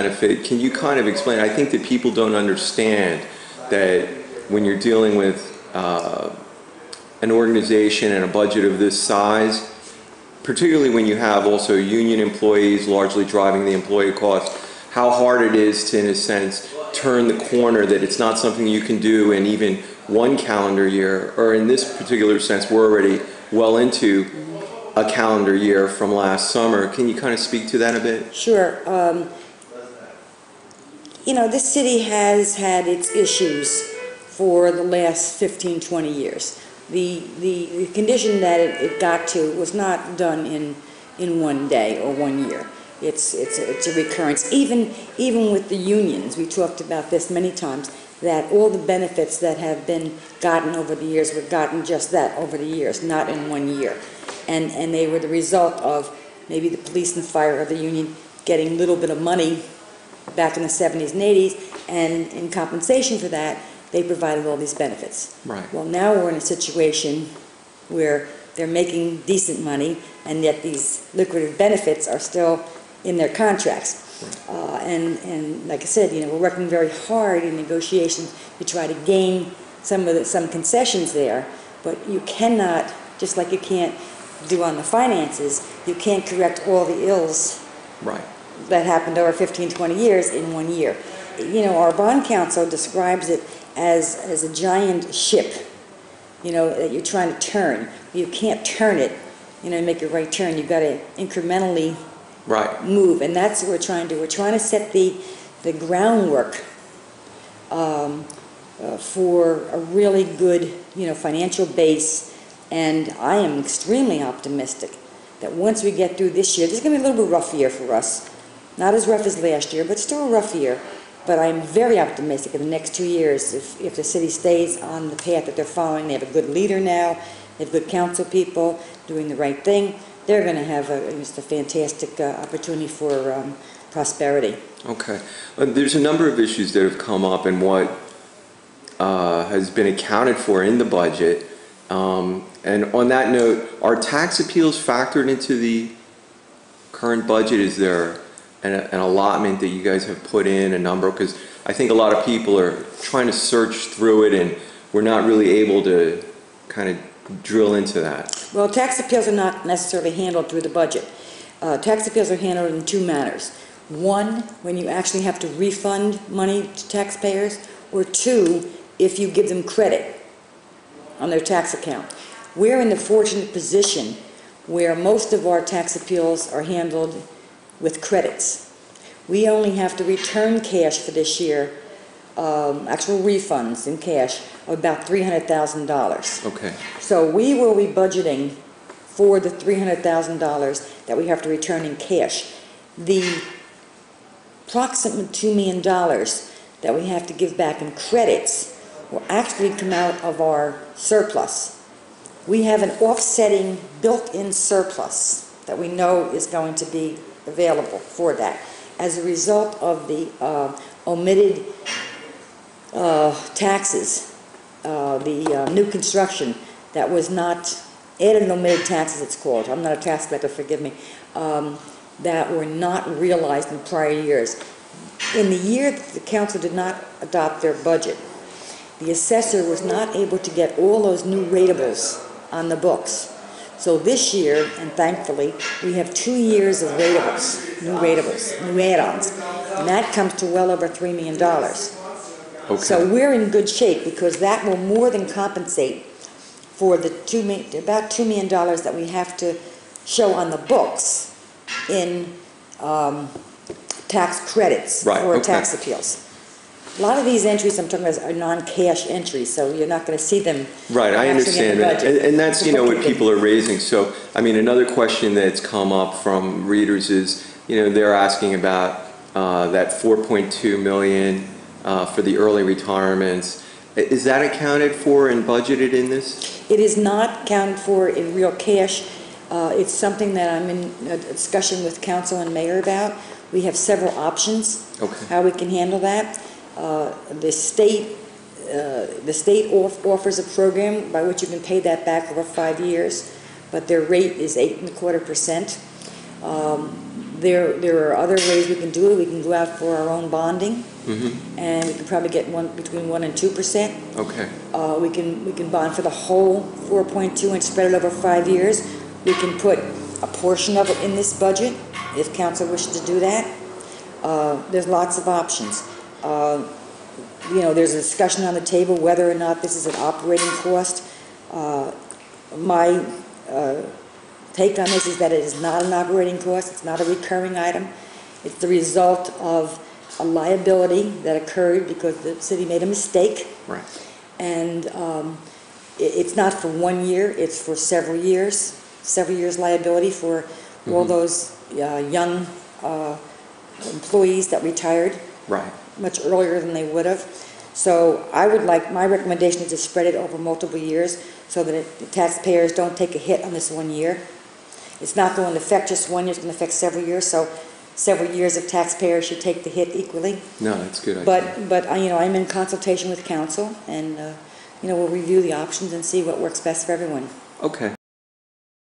benefit. Can you kind of explain? I think that people don't understand that when you're dealing with an organization and a budget of this size, particularly when you have also union employees largely driving the employee costs, how hard it is to, in a sense, turn the corner, that it's not something you can do in even one calendar year, or in this particular sense, we're already well into a calendar year from last summer. Can you kind of speak to that a bit? Sure. You know, this city has had its issues for the last 15, 20 years. The condition that it got to was not done in one day or 1 year. It's a recurrence. Even with the unions, we talked about this many times, that all the benefits that have been gotten over the years were gotten just that, over the years, not in 1 year. And they were the result of maybe the police and fire of the union getting a little bit of money back in the 70s and 80s, and in compensation for that, they provided all these benefits. Right. Well, now we're in a situation where they're making decent money, and yet these lucrative benefits are still in their contracts. And like I said, you know, we're working very hard in negotiations to try to gain some concessions there, but you cannot, just like you can't do on the finances, you can't correct all the ills Right. that happened over 15, 20 years in 1 year. You know, our bond counsel describes it as a giant ship, you know, that you're trying to turn. You can't turn it, you know, and make a right turn. You've got to incrementally move, and that's what we're trying to do. We're trying to set the groundwork for a really good, you know, financial base, and I am extremely optimistic that once we get through this year, this is going to be a little bit rough year for us. Not as rough as last year, but still a rough year. But I'm very optimistic in the next 2 years, if the city stays on the path that they're following. They have a good leader now, they have good council people doing the right thing. They're going to have just a fantastic opportunity for prosperity. Okay. There's a number of issues that have come up in what has been accounted for in the budget. And on that note, are tax appeals factored into the current budget? Is there an allotment that you guys have put in, a number? Because I think a lot of people are trying to search through it, and we're not really able to kind of drill into that. Well, tax appeals are not necessarily handled through the budget. Tax appeals are handled in two manners. One, when you actually have to refund money to taxpayers, or two, if you give them credit on their tax account. We're in the fortunate position where most of our tax appeals are handled with credits. We only have to return cash for this year, actual refunds in cash, of about $300,000. Okay. So we will be budgeting for the $300,000 that we have to return in cash. The approximate $2 million that we have to give back in credits will actually come out of our surplus. We have an offsetting built-in surplus that we know is going to be available for that as a result of the omitted taxes, the new construction that was not added and omitted taxes, it's called. I'm not a tax collector, forgive me, that were not realized in prior years. In the year that the council did not adopt their budget, the assessor was not able to get all those new ratables on the books. So this year, and thankfully, we have 2 years of ratables, new add-ons, and that comes to well over $3 million. Okay. So we're in good shape because that will more than compensate for the about $2 million that we have to show on the books in tax credits for tax appeals. A lot of these entries I'm talking about are non-cash entries, so you're not going to see them. Right, I understand that, and that's, you know, what people are raising. So, I mean, another question that's come up from readers is, you know, they're asking about that $4.2 million for the early retirements. Is that accounted for and budgeted in this? It is not accounted for in real cash. It's something that I'm in a discussion with council and mayor about. We have several options how we can handle that. The state offers a program by which you can pay that back over 5 years, but their rate is 8.25%. There are other ways we can do it. We can go out for our own bonding, Mm-hmm. and we can probably get between 1% and 2%. Okay. We can bond for the whole 4.2 and spread it over 5 years. We can put a portion of it in this budget if council wishes to do that. There's lots of options. There's a discussion on the table whether or not this is an operating cost. My take on this is that it is not an operating cost. It's not a recurring item. It's the result of a liability that occurred because the city made a mistake. Right. And it's not for 1 year. It's for several years. Several years liability for all those young employees that retired. Right. Much earlier than they would have. So my recommendation is to spread it over multiple years so that the taxpayers don't take a hit on this 1 year. It's not going to affect just 1 year, it's going to affect several years, so several years of taxpayers should take the hit equally. No, that's good. But I'm in consultation with council, and we'll review the options and see what works best for everyone. Okay.